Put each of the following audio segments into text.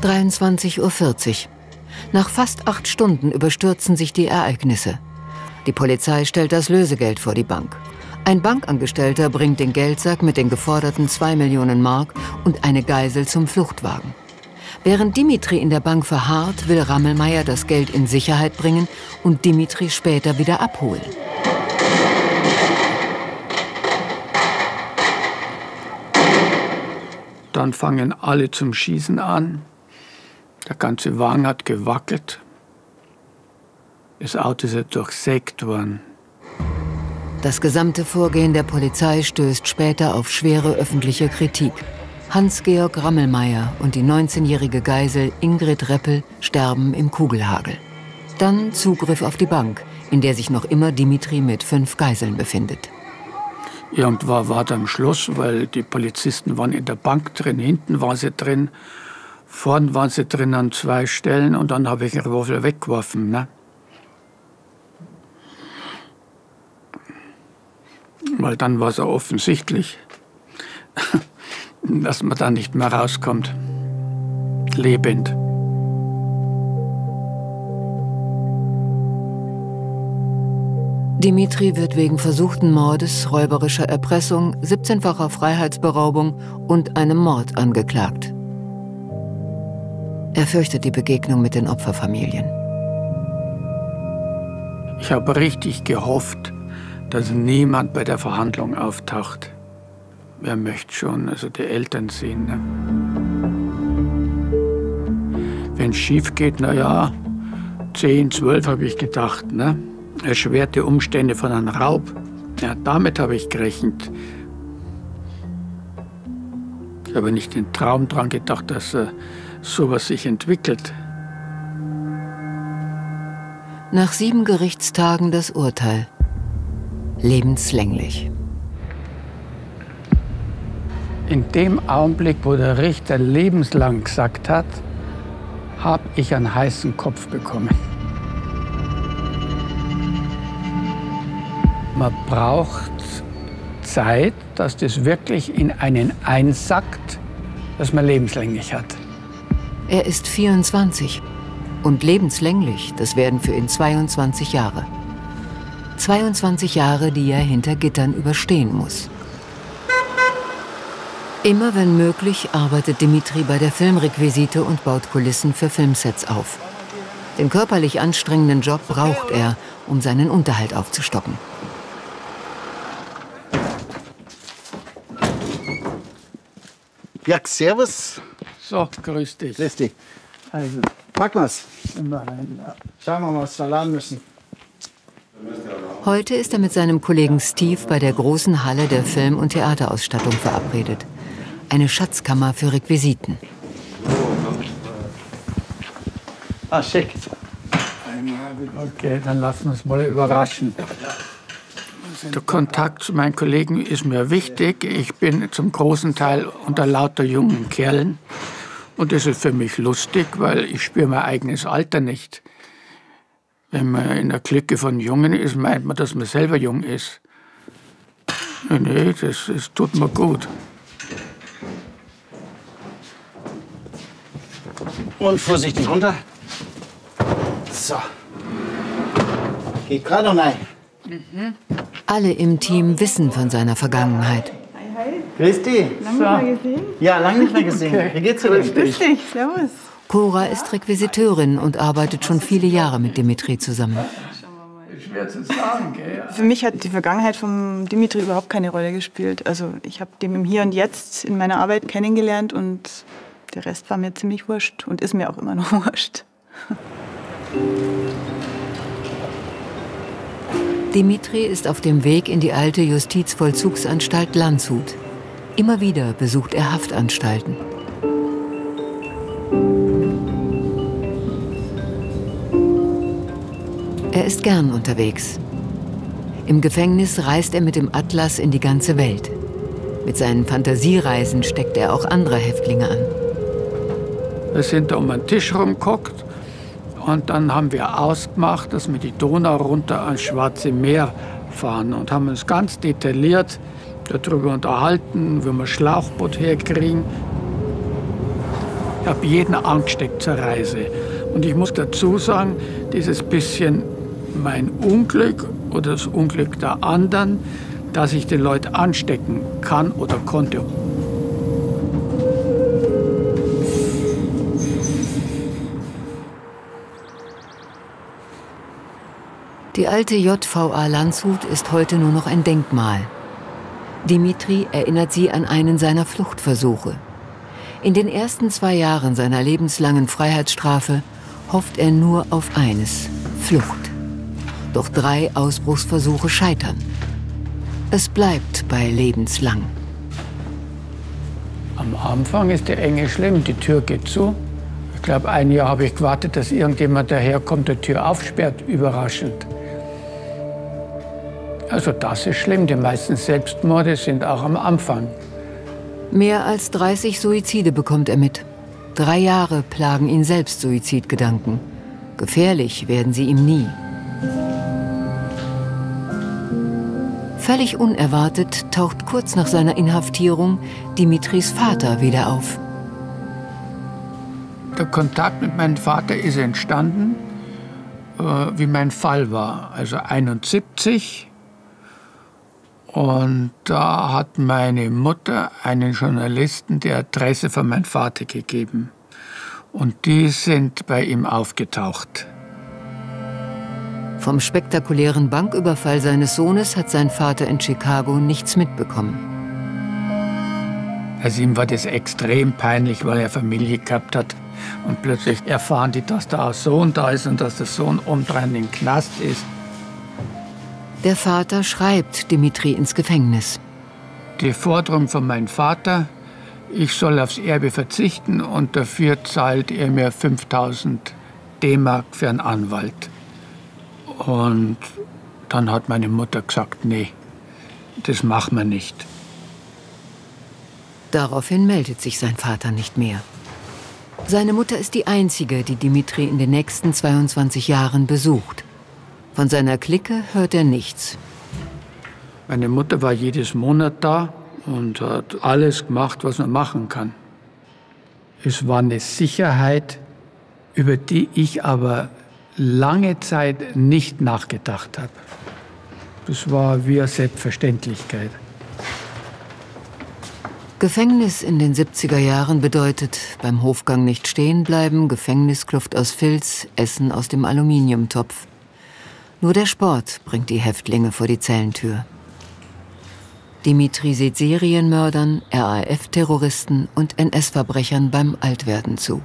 23:40 Uhr. Nach fast 8 Stunden überstürzen sich die Ereignisse. Die Polizei stellt das Lösegeld vor die Bank. Ein Bankangestellter bringt den Geldsack mit den geforderten 2 Millionen Mark und eine Geisel zum Fluchtwagen. Während Dimitri in der Bank verharrt, will Rammelmeier das Geld in Sicherheit bringen und Dimitri später wieder abholen. Dann fangen alle zum Schießen an. Der ganze Wagen hat gewackelt. Das Auto ist ja durchsägt worden. Das gesamte Vorgehen der Polizei stößt später auf schwere öffentliche Kritik. Hans-Georg Rammelmeier und die 19-jährige Geisel Ingrid Reppel sterben im Kugelhagel. Dann Zugriff auf die Bank, in der sich noch immer Dimitri mit 5 Geiseln befindet. Irgendwann war dann Schluss, weil die Polizisten waren in der Bank drin, hinten waren sie drin, vorne waren sie drin an 2 Stellen und dann habe ich den Revolver weggeworfen. Ne? Weil dann war es auch offensichtlich, dass man da nicht mehr rauskommt, lebend. Dimitri wird wegen versuchten Mordes, räuberischer Erpressung, 17-facher Freiheitsberaubung und einem Mord angeklagt. Er fürchtet die Begegnung mit den Opferfamilien. Ich habe richtig gehofft, dass niemand bei der Verhandlung auftaucht. Wer möchte schon, also die Eltern sehen. Ne? Wenn es schief geht, na ja, 10, 12 habe ich gedacht. Ne? Erschwerte Umstände von einem Raub. Ja, damit habe ich gerechnet. Ich habe nicht den Traum dran gedacht, dass sowas sich entwickelt. Nach 7 Gerichtstagen das Urteil. Lebenslänglich. In dem Augenblick, wo der Richter lebenslang gesagt hat, habe ich einen heißen Kopf bekommen. Man braucht Zeit, dass das wirklich in einen einsackt, dass man lebenslänglich hat. Er ist 24 und lebenslänglich, das werden für ihn 22 Jahre. 22 Jahre, die er hinter Gittern überstehen muss. Immer wenn möglich, arbeitet Dimitri bei der Filmrequisite und baut Kulissen für Filmsets auf. Den körperlich anstrengenden Job braucht er, um seinen Unterhalt aufzustocken. Ja, servus. So, grüß dich. Grüß dich. Also, Packen wir's. schauen wir mal, was wir lernen müssen. Heute ist er mit seinem Kollegen Steve bei der großen Halle der Film- und Theaterausstattung verabredet. Eine Schatzkammer für Requisiten. Ah, schick. Okay, dann lassen wir uns mal überraschen. Der Kontakt zu meinen Kollegen ist mir wichtig. Ich bin zum großen Teil unter lauter jungen Kerlen. Und das ist für mich lustig, weil ich spüre mein eigenes Alter nicht. Wenn man in einer Clique von Jungen ist, meint man, dass man selber jung ist. Nee, das tut mir gut. Und vorsichtig runter. So. Geht gerade noch rein. Alle im Team wissen von seiner Vergangenheit. Grüß dich. Lange nicht mehr gesehen? Ja, lange nicht mehr gesehen. Okay. Wie geht's dir denn? Grüß dich, servus. Cora ist Requisiteurin und arbeitet schon viele Jahre mit Dimitri zusammen. Schwer zu sagen, gell? Für mich hat die Vergangenheit von Dimitri überhaupt keine Rolle gespielt. Also ich habe den im Hier und Jetzt in meiner Arbeit kennengelernt und der Rest war mir ziemlich wurscht und ist mir auch immer noch wurscht. Dimitri ist auf dem Weg in die alte Justizvollzugsanstalt Landshut. Immer wieder besucht er Haftanstalten. Er ist gern unterwegs. Im Gefängnis reist er mit dem Atlas in die ganze Welt. Mit seinen Fantasiereisen steckt er auch andere Häftlinge an. Wir sind da um den Tisch rumgeguckt und dann haben wir ausgemacht, dass wir die Donau runter ans Schwarze Meer fahren und haben uns ganz detailliert darüber unterhalten, wie wir Schlauchboot herkriegen. habe jeden angesteckt zur Reise. Und ich muss dazu sagen, dieses bisschen mein Unglück oder das Unglück der anderen, dass ich die Leute anstecken kann oder konnte. Die alte JVA Landshut ist heute nur noch ein Denkmal. Dimitri erinnert sie an einen seiner Fluchtversuche. In den ersten 2 Jahren seiner lebenslangen Freiheitsstrafe hofft er nur auf eines: Flucht. Doch 3 Ausbruchsversuche scheitern. Es bleibt bei lebenslang. Am Anfang ist der Enge schlimm, die Tür geht zu. Ich glaube, 1 Jahr habe ich gewartet, dass irgendjemand daherkommt, die Tür aufsperrt, überraschend. Also das ist schlimm. Die meisten Selbstmorde sind auch am Anfang. Mehr als 30 Suizide bekommt er mit. 3 Jahre plagen ihn selbst Suizidgedanken. Gefährlich werden sie ihm nie. Völlig unerwartet taucht kurz nach seiner Inhaftierung Dimitris Vater wieder auf. Der Kontakt mit meinem Vater ist entstanden, wie mein Fall war, also 1971. Und da hat meine Mutter einen Journalisten die Adresse von meinem Vater gegeben. Und die sind bei ihm aufgetaucht. Vom spektakulären Banküberfall seines Sohnes hat sein Vater in Chicago nichts mitbekommen. Also ihm war das extrem peinlich, weil er Familie gehabt hat. Und plötzlich erfahren die, dass da ein Sohn da ist und dass der Sohn obendrein im Knast ist. Der Vater schreibt Dimitri ins Gefängnis. Die Forderung von meinem Vater, ich soll aufs Erbe verzichten und dafür zahlt er mir 5.000 D-Mark für einen Anwalt. Und dann hat meine Mutter gesagt, nee, das machen wir nicht. Daraufhin meldet sich sein Vater nicht mehr. Seine Mutter ist die einzige, die Dimitri in den nächsten 22 Jahren besucht. Von seiner Clique hört er nichts. Meine Mutter war jedes Monat da und hat alles gemacht, was man machen kann. Es war eine Sicherheit, über die ich aber lange Zeit nicht nachgedacht habe. Das war wie eine Selbstverständlichkeit. Gefängnis in den 70er Jahren bedeutet beim Hofgang nicht stehen bleiben, Gefängniskluft aus Filz, Essen aus dem Aluminiumtopf. Nur der Sport bringt die Häftlinge vor die Zellentür. Dimitri sieht Serienmördern, RAF-Terroristen und NS-Verbrechern beim Altwerden zu.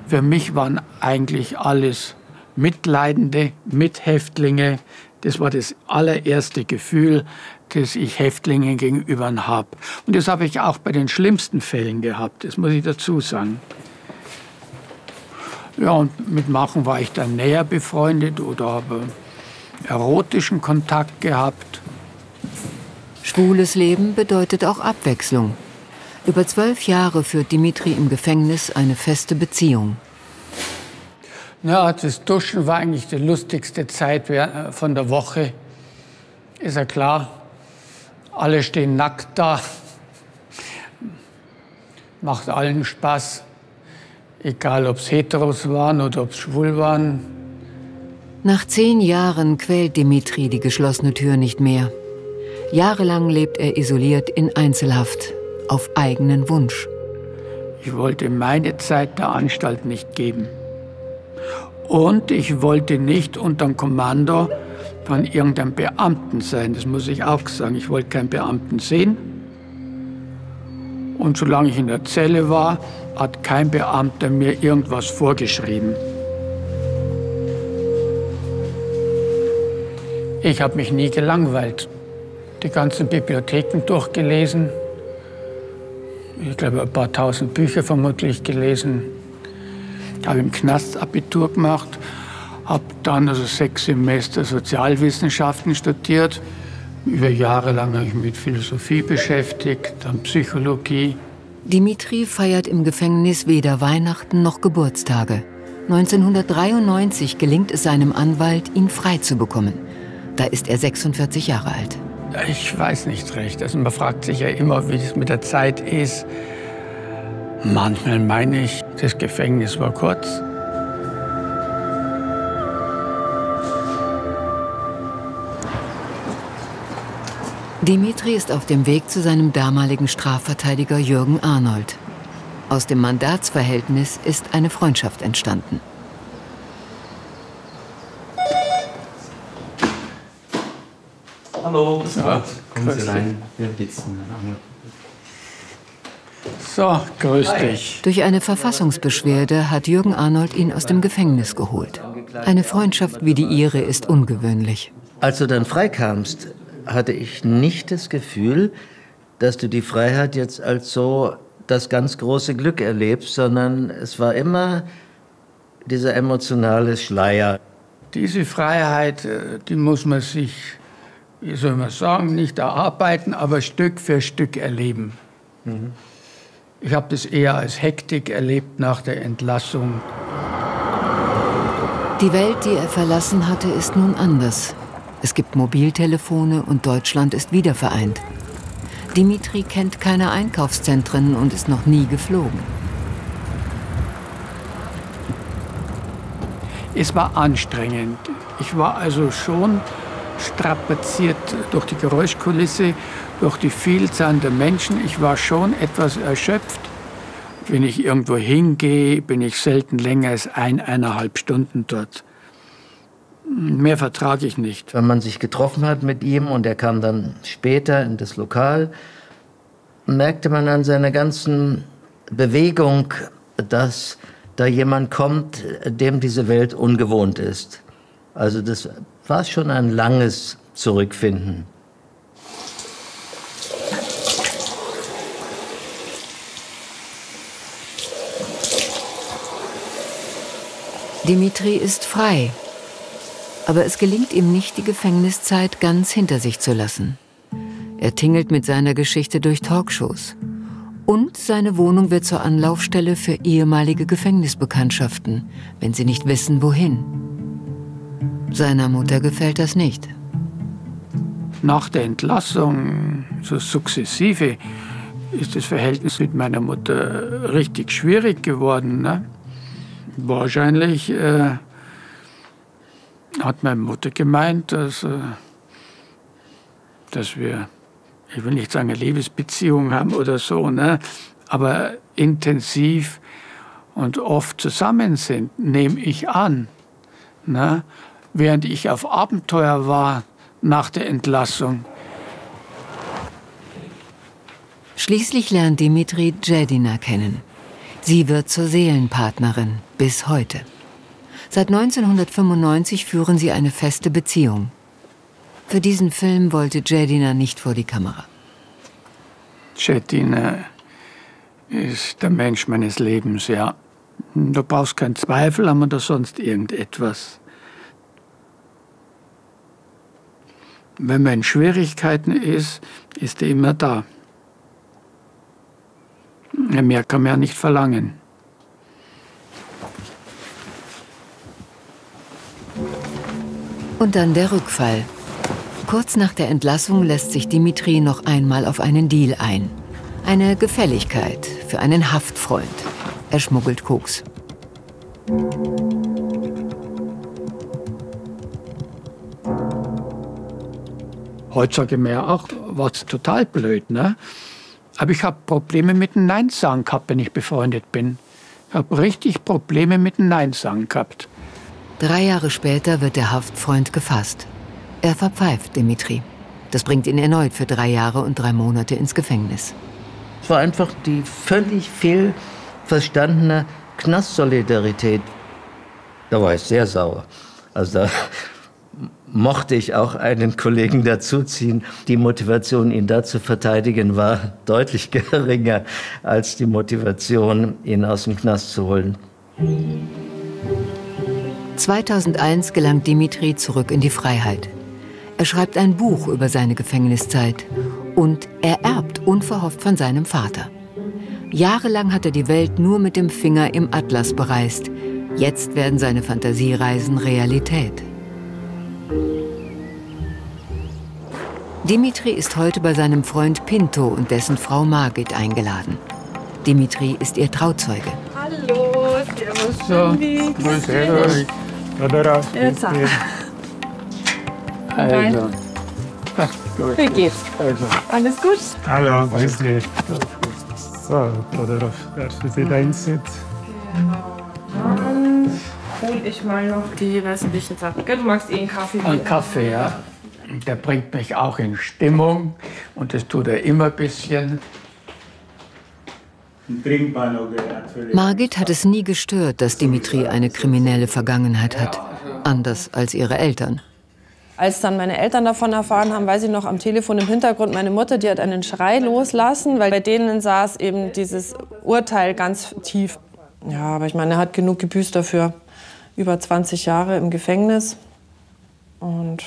Für mich waren eigentlich alles Mitleidende, Mithäftlinge. Das war das allererste Gefühl, das ich Häftlingen gegenüber habe. Und das habe ich auch bei den schlimmsten Fällen gehabt, das muss ich dazu sagen. Ja, und mit manchen war ich dann näher befreundet oder habe erotischen Kontakt gehabt. Schwules Leben bedeutet auch Abwechslung. Über 12 Jahre führt Dimitri im Gefängnis eine feste Beziehung. Ja, das Duschen war eigentlich die lustigste Zeit von der Woche. Ist ja klar, alle stehen nackt da. Macht allen Spaß. Egal, ob es Heteros waren oder ob es schwul waren. Nach 10 Jahren quält Dimitri die geschlossene Tür nicht mehr. Jahrelang lebt er isoliert in Einzelhaft, auf eigenen Wunsch. Ich wollte meine Zeit der Anstalt nicht geben. Und ich wollte nicht unter dem Kommando von irgendeinem Beamten sein. Das muss ich auch sagen. Ich wollte keinen Beamten sehen. Und solange ich in der Zelle war, hat kein Beamter mir irgendwas vorgeschrieben. Ich habe mich nie gelangweilt. Die ganzen Bibliotheken durchgelesen. Ich glaube, ein paar tausend Bücher vermutlich gelesen. Ich habe im Knast Abitur gemacht, habe dann also 6 Semester Sozialwissenschaften studiert. Über Jahre lang habe ich mich mit Philosophie beschäftigt, dann Psychologie. Dimitri feiert im Gefängnis weder Weihnachten noch Geburtstage. 1993 gelingt es seinem Anwalt, ihn frei zu bekommen. Da ist er 46 Jahre alt. Ich weiß nicht recht. Also man fragt sich ja immer, wie es mit der Zeit ist. Manchmal meine ich, das Gefängnis war kurz. Dimitri ist auf dem Weg zu seinem damaligen Strafverteidiger Jürgen Arnold. Aus dem Mandatsverhältnis ist eine Freundschaft entstanden. Hallo, Ja, kommen Sie rein. Wir sitzen. So, grüß dich. Durch eine Verfassungsbeschwerde hat Jürgen Arnold ihn aus dem Gefängnis geholt. Eine Freundschaft wie die ihre ist ungewöhnlich. Als du dann freikamst, hatte ich nicht das Gefühl, dass du die Freiheit jetzt als so das ganz große Glück erlebst, sondern es war immer dieser emotionale Schleier. Diese Freiheit, die muss man sich, wie soll man sagen, nicht erarbeiten, aber Stück für Stück erleben. Ich habe das eher als Hektik erlebt nach der Entlassung. Die Welt, die er verlassen hatte, ist nun anders. Es gibt Mobiltelefone und Deutschland ist wiedervereint. Dimitri kennt keine Einkaufszentren und ist noch nie geflogen. Es war anstrengend. Ich war also schon strapaziert durch die Geräuschkulisse, durch die Vielzahl der Menschen. Ich war schon etwas erschöpft. Wenn ich irgendwo hingehe, bin ich selten länger als 1,5 Stunden dort. Mehr vertrage ich nicht. Wenn man sich getroffen hat mit ihm und er kam dann später in das Lokal, merkte man an seiner ganzen Bewegung, dass da jemand kommt, dem diese Welt ungewohnt ist. Also das war schon ein langes Zurückfinden. Dimitri ist frei. Aber es gelingt ihm nicht, die Gefängniszeit ganz hinter sich zu lassen. Er tingelt mit seiner Geschichte durch Talkshows. Und seine Wohnung wird zur Anlaufstelle für ehemalige Gefängnisbekanntschaften, wenn sie nicht wissen, wohin. Seiner Mutter gefällt das nicht. Nach der Entlassung, so sukzessive, ist das Verhältnis mit meiner Mutter richtig schwierig geworden. Ne? Wahrscheinlich hat meine Mutter gemeint, dass wir, ich will nicht sagen, eine Liebesbeziehung haben oder so, ne? Aber intensiv und oft zusammen sind, nehme ich an. Ne? Während ich auf Abenteuer war nach der Entlassung. Schließlich lernt Dimitri Jedina kennen. Sie wird zur Seelenpartnerin bis heute. Seit 1995 führen sie eine feste Beziehung. Für diesen Film wollte Jedina nicht vor die Kamera. Jedina ist der Mensch meines Lebens, ja. Du brauchst keinen Zweifel haben oder sonst irgendetwas. Wenn man in Schwierigkeiten ist, ist er immer da. Mehr kann man ja nicht verlangen. Und dann der Rückfall. Kurz nach der Entlassung lässt sich Dimitri noch einmal auf einen Deal ein. Eine Gefälligkeit für einen Haftfreund. Er schmuggelt Koks. Heute sage ich mir auch, was total blöd, ne? Aber ich habe Probleme mit dem Nein sagen gehabt, wenn ich befreundet bin. Ich habe richtig Probleme mit dem Nein sagen gehabt. 3 Jahre später wird der Haftfreund gefasst. Er verpfeift Dimitri. Das bringt ihn erneut für 3 Jahre und 3 Monate ins Gefängnis. Es war einfach die völlig fehlverstandene Knastsolidarität. Da war ich sehr sauer. Also da mochte ich auch einen Kollegen dazuziehen. Die Motivation, ihn da zu verteidigen, war deutlich geringer als die Motivation, ihn aus dem Knast zu holen. 2001 gelangt Dimitri zurück in die Freiheit. Er schreibt ein Buch über seine Gefängniszeit und er erbt unverhofft von seinem Vater. Jahrelang hat er die Welt nur mit dem Finger im Atlas bereist. Jetzt werden seine Fantasiereisen Realität. Dimitri ist heute bei seinem Freund Pinto und dessen Frau Margit eingeladen. Dimitri ist ihr Trauzeuge. Hallo, servus. So, grüß euch. Jetzt Also, gut. Wie geht's? Also, Alles gut? Hallo, grüß dich. So, Todorov, darfst du Sie da hinsetzen? Dann hol ich mal noch die restlichen Sachen. Du magst einen Kaffee? ein Kaffee, ja. Der bringt mich auch in Stimmung und das tut er immer ein bisschen. Margit hat es nie gestört, dass Dimitri eine kriminelle Vergangenheit hat. Anders als ihre Eltern. Als dann meine Eltern davon erfahren haben, weiß ich noch am Telefon im Hintergrund, meine Mutter, die hat einen Schrei loslassen, weil bei denen saß eben dieses Urteil ganz tief. Ja, aber ich meine, er hat genug gebüßt dafür. Über 20 Jahre im Gefängnis. Und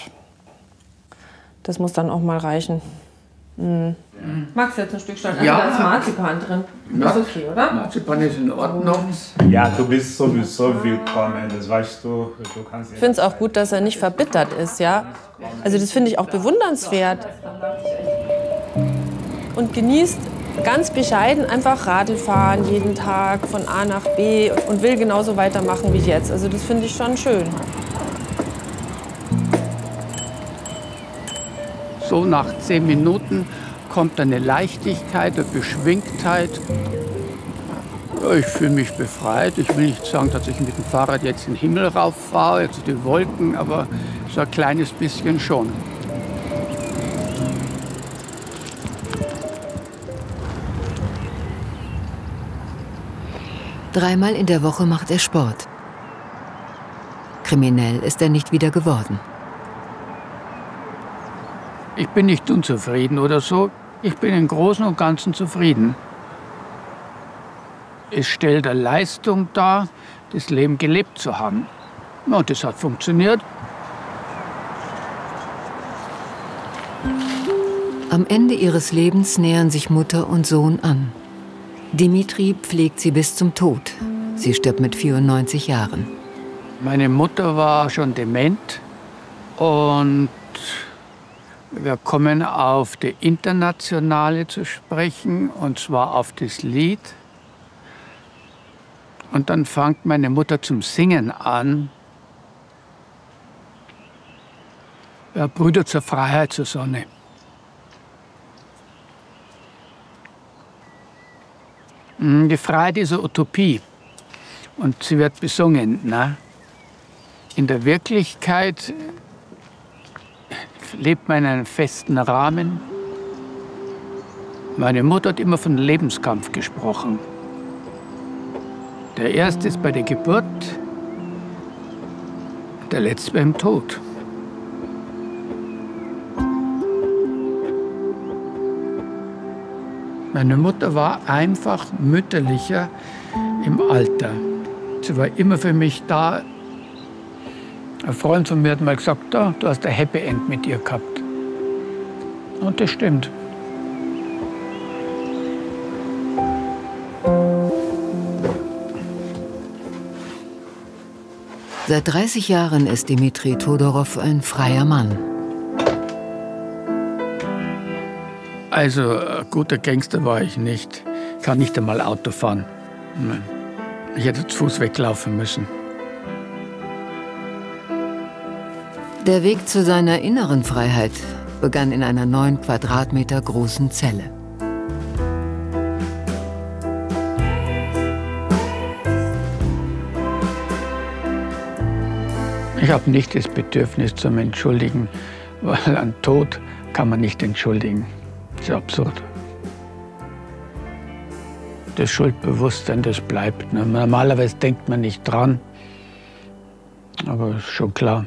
das muss dann auch mal reichen. Magst du jetzt ein Stück Stein? Ja. Da ist Marzipan drin. Ja. Ist okay, oder? Marzipan ist in Ordnung. Ja, du bist sowieso willkommen, das weißt du. Du kannst Ich finde es auch gut, dass er nicht verbittert ist, ja. Also das finde ich auch bewundernswert. Und genießt ganz bescheiden einfach Radl fahren jeden Tag von A nach B und will genauso weitermachen wie jetzt. Also das finde ich schon schön. So nach 10 Minuten kommt eine Leichtigkeit, eine Beschwingtheit. Ja, ich fühle mich befreit. Ich will nicht sagen, dass ich mit dem Fahrrad jetzt in den Himmel rauffahre, jetzt die Wolken, aber so ein kleines bisschen schon. Dreimal in der Woche macht er Sport. Kriminell ist er nicht wieder geworden. Ich bin nicht unzufrieden oder so. Ich bin im Großen und Ganzen zufrieden. Es stellt eine Leistung dar, das Leben gelebt zu haben. Und das hat funktioniert. Am Ende ihres Lebens nähern sich Mutter und Sohn an. Dimitri pflegt sie bis zum Tod. Sie stirbt mit 94 Jahren. Meine Mutter war schon dement und wir kommen auf die Internationale zu sprechen, und zwar auf das Lied. Und dann fängt meine Mutter zum Singen an. Ja, Brüder zur Freiheit, zur Sonne. Die Freiheit ist eine Utopie und sie wird besungen. Ne? In der Wirklichkeit lebt man in einem festen Rahmen. Meine Mutter hat immer von Lebenskampf gesprochen. Der erste ist bei der Geburt, der letzte beim Tod. Meine Mutter war einfach mütterlicher im Alter. Sie war immer für mich da. Ein Freund von mir hat mal gesagt, du hast ein Happy End mit ihr gehabt. Und das stimmt. Seit 30 Jahren ist Dimitri Todorov ein freier Mann. Also, ein guter Gangster war ich nicht. Ich kann nicht einmal Auto fahren. Nein. Ich hätte zu Fuß weglaufen müssen. Der Weg zu seiner inneren Freiheit begann in einer 9 Quadratmeter großen Zelle. Ich habe nicht das Bedürfnis zum Entschuldigen, weil an Tod kann man nicht entschuldigen. Das ist absurd. Das Schuldbewusstsein, das bleibt. Normalerweise denkt man nicht dran, aber ist schon klar.